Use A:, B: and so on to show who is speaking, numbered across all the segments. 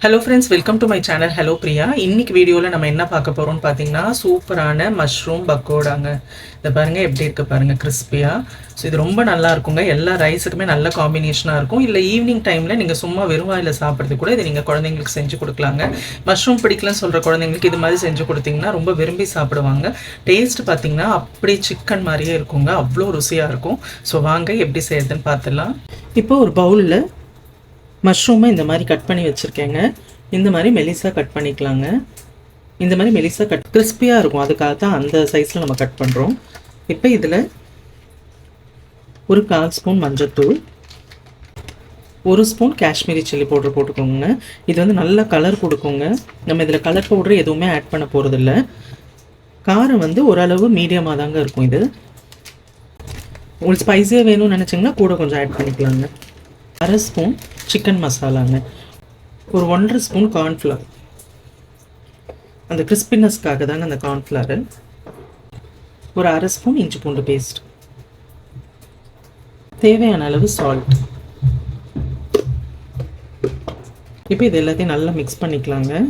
A: Hello friends, welcome to my channel. Hello Priya. இன்னைக்கு வீடியோவில் நம்ம என்ன பார்க்க போகிறோம்னு பார்த்தீங்கன்னா, சூப்பரான மஷ்ரூம் பக்கோடாங்க. இதை பாருங்கள் எப்படி இருக்குது பாருங்கள், கிறிஸ்பியாக. ஸோ இது ரொம்ப நல்லா இருக்குங்க. எல்லா ரைஸுக்குமே நல்ல காம்பினேஷனாக இருக்கும். இல்லை ஈவினிங் டைமில் நீங்கள் சும்மா வெறும் வாயில் சாப்பிட்றது கூட இதை நீங்கள் குழந்தைங்களுக்கு செஞ்சு கொடுக்கலாங்க. மஷ்ரூம் பிடிக்கலன்னு சொல்கிற குழந்தைங்களுக்கு இது மாதிரி செஞ்சு கொடுத்தீங்கன்னா ரொம்ப விரும்பி சாப்பிடுவாங்க. டேஸ்ட் பார்த்தீங்கன்னா அப்படியே சிக்கன் மாதிரியே இருக்குங்க. அவ்வளோ ருசியாக இருக்கும். ஸோ வாங்க எப்படி செய்யறதுன்னு பார்த்துடலாம். இப்போ ஒரு பவுலில் மஷ்ரூமை இந்த மாதிரி கட் பண்ணி வச்சுருக்கேங்க. இந்த மாதிரி மெலிசாக கட் பண்ணிக்கலாங்க. இந்த மாதிரி மெலிசாக கிறிஸ்பியாக இருக்கும். அதுக்காக தான் அந்த சைஸில் நம்ம கட் பண்ணுறோம். இப்போ இதில் ஒரு 1/4 ஸ்பூன் மஞ்சள்தூள், 1 ஸ்பூன் காஷ்மீரி சில்லி பவுடர் போட்டுக்கோங்க. இது வந்து நல்ல கலர் கொடுக்குங்க. நம்ம இதில் கலர் பவுடர் எதுவுமே ஆட் பண்ண போகிறதில்ல. காரம் வந்து ஓரளவு மீடியமாக தாங்க இருக்கும். இது உங்களுக்கு ஸ்பைஸியாக வேணும்னு நினச்சிங்கன்னா கூட கொஞ்சம் ஆட் பண்ணிக்கலாங்க. 1/2 ஸ்பூன் சிக்கன் மசாலாங்க, ஒரு 1/2 ஸ்பூன் கார்ன்ஃப்ளவர். அந்த கிறிஸ்பினஸ்க்காக தாங்க அந்த கார்ன்ஃப்ளவர். ஒரு 1/2 ஸ்பூன் இஞ்சி பூண்டு பேஸ்ட், தேவையான அளவு சால்ட். இப்போ இது எல்லாத்தையும் நல்லா மிக்ஸ் பண்ணிக்கலாங்க.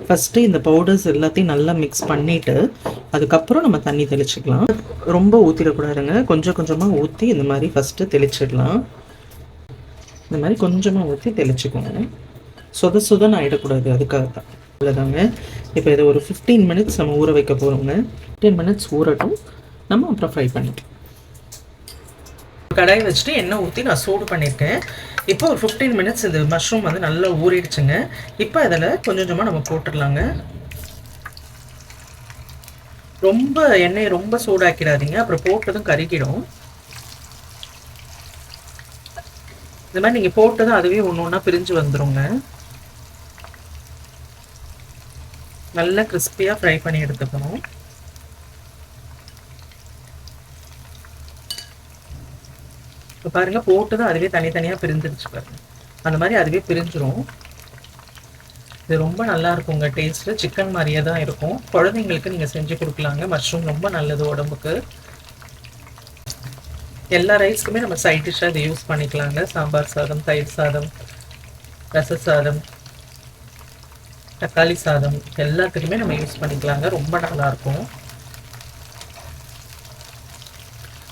A: ஃபஸ்ட்டு இந்த பவுடர்ஸ் எல்லாத்தையும் நல்லா மிக்ஸ் பண்ணிவிட்டு அதுக்கப்புறம் நம்ம தண்ணி தெளிச்சிக்கலாம். ரொம்ப ஊற்றிடக்கூடாதுங்க. கொஞ்சம் கொஞ்சமாக ஊற்றி இந்த மாதிரி ஃபஸ்ட்டு தெளிச்சிடலாம். இந்த மாதிரி கொஞ்சமாக ஊற்றி தெளிச்சுக்கோங்க. சுதன்னு ஆகிடக்கூடாது, அதுக்காக தான். அவ்வளோதாங்க. இப்போ இதை ஒரு 15 மினிட்ஸ் நம்ம ஊற வைக்க போகிறோங்க. 10 மினிட்ஸ் ஊறட்டும், நம்ம அப்புறம் ஃப்ரை பண்ணிட்டோம். கடாய் வச்சுட்டு எண்ணெய் ஊற்றி நான் சூடு பண்ணியிருக்கேன். இப்போ ஒரு 15 மினிட்ஸ் இந்த மஷ்ரூம் வந்து நல்லா ஊறிடுச்சுங்க. இப்போ அதில் கொஞ்சம் கொஞ்சமாக நம்ம போட்டுடலாங்க. ரொம்ப எண்ணெயை ரொம்ப சூடாக்கிடாதீங்க, அப்புறம் போட்டதும் கருகிடும். இந்த மாதிரி நீங்கள் போட்டதும் அதுவே ஒன்று ஒன்றா பிரிஞ்சு வந்துடுங்க. நல்லா கிறிஸ்பியாக ஃப்ரை பண்ணி எடுத்துக்கணும். இப்போ பாருங்கள், போட்டதும் அதுவே தனித்தனியாக பிரிஞ்சிருச்சு பாருங்கள். அந்த மாதிரி அதுவே பிரிஞ்சிரும். இது ரொம்ப நல்லா இருக்குங்க. டேஸ்ட்டு சிக்கன் மாதிரியே தான் இருக்கும். குழந்தைங்களுக்கு நீங்கள் செஞ்சு கொடுக்கலாங்க. மஷ்ரூம் ரொம்ப நல்லது உடம்புக்கு. எல்லா ரைஸ்க்குமே நம்ம சைட் டிஷ்ஷாக இதை யூஸ் பண்ணிக்கலாங்க. சாம்பார் சாதம், தயிர் சாதம், ரச சாதம், தக்காளி சாதம் எல்லாத்துக்குமே நம்ம யூஸ் பண்ணிக்கலாங்க. ரொம்ப நல்லாயிருக்கும்.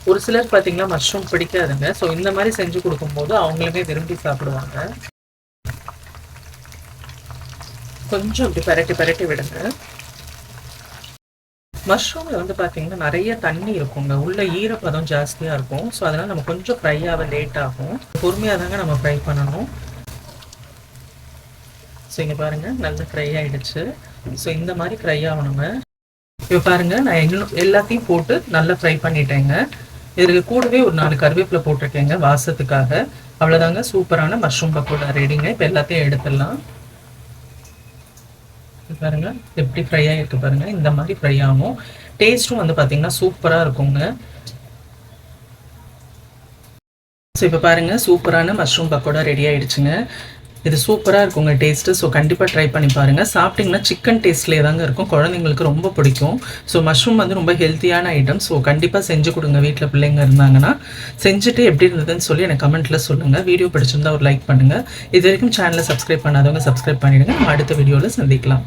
A: ஒரு சிலர் பார்த்தீங்கன்னா மஷ்ரூம் பிடிக்காதுங்க. ஸோ இந்த மாதிரி செஞ்சு கொடுக்கும்போது அவங்களுமே விரும்பி சாப்பிடுவாங்க. கொஞ்சம் இப்படி பரட்டி விடுங்க. மஷ்ரூமில் வந்து பார்த்தீங்கன்னா நிறைய தண்ணி இருக்குங்க. உள்ள ஈரப்பதம் ஜாஸ்தியாக இருக்கும். ஸோ அதனால் நம்ம கொஞ்சம் ஃப்ரை ஆக லேட் ஆகும். பொறுமையாக தாங்க நம்ம ஃப்ரை பண்ணணும். ஸோ இங்கே பாருங்கள், நல்லா ஃப்ரை ஆகிடுச்சு. ஸோ இந்த மாதிரி ஃப்ரை ஆகணுங்க. இப்போ பாருங்கள், நான் எல்லாத்தையும் போட்டு நல்லா ஃப்ரை பண்ணிட்டேங்க. இதுக்கு கூடவே ஒரு 4 கருவேப்பிலை போட்டிருக்கேங்க வாசத்துக்காக. அவ்வளோதாங்க, சூப்பரான மஷ்ரூம் பக்கோடா ரெடிங்க. இப்போ எல்லாத்தையும் எடுத்துடலாம். பாருங்க எப்படி ஃப்ரை ஆகிருக்கு பாருங்க. இந்த மாதிரி ஃப்ரை ஆகும். டேஸ்ட்டும் வந்து பார்த்தீங்கன்னா சூப்பராக இருக்குங்க. ஸோ இப்போ பாருங்க, சூப்பரான மஷ்ரூம் பக்கோடா ரெடி ஆகிடுச்சுங்க. இது சூப்பராக இருக்குங்க டேஸ்ட்டு. ஸோ கண்டிப்பாக ட்ரை பண்ணி பாருங்கள். சாப்பிட்டிங்கன்னா சிக்கன் டேஸ்ட்லேயே தாங்க இருக்கும். குழந்தைங்களுக்கு ரொம்ப பிடிக்கும். ஸோ மஷ்ரூம் வந்து ரொம்ப ஹெல்த்தியான ஐட்டம். ஸோ கண்டிப்பாக செஞ்சு கொடுங்க. வீட்டில் பிள்ளைங்க இருந்தாங்கன்னா செஞ்சுட்டு எப்படி இருந்ததுன்னு சொல்லி எனக்கு கமெண்ட்டில் சொல்லுங்கள். வீடியோ பிடிச்சிருந்தா ஒரு லைக் பண்ணுங்கள். இது வரைக்கும் சேனலை சப்ஸ்கிரைப் பண்ணாதவங்க சப்ஸ்கிரைப் பண்ணிவிடுங்க. நம்ம அடுத்த வீடியோவில் சந்திக்கலாம்.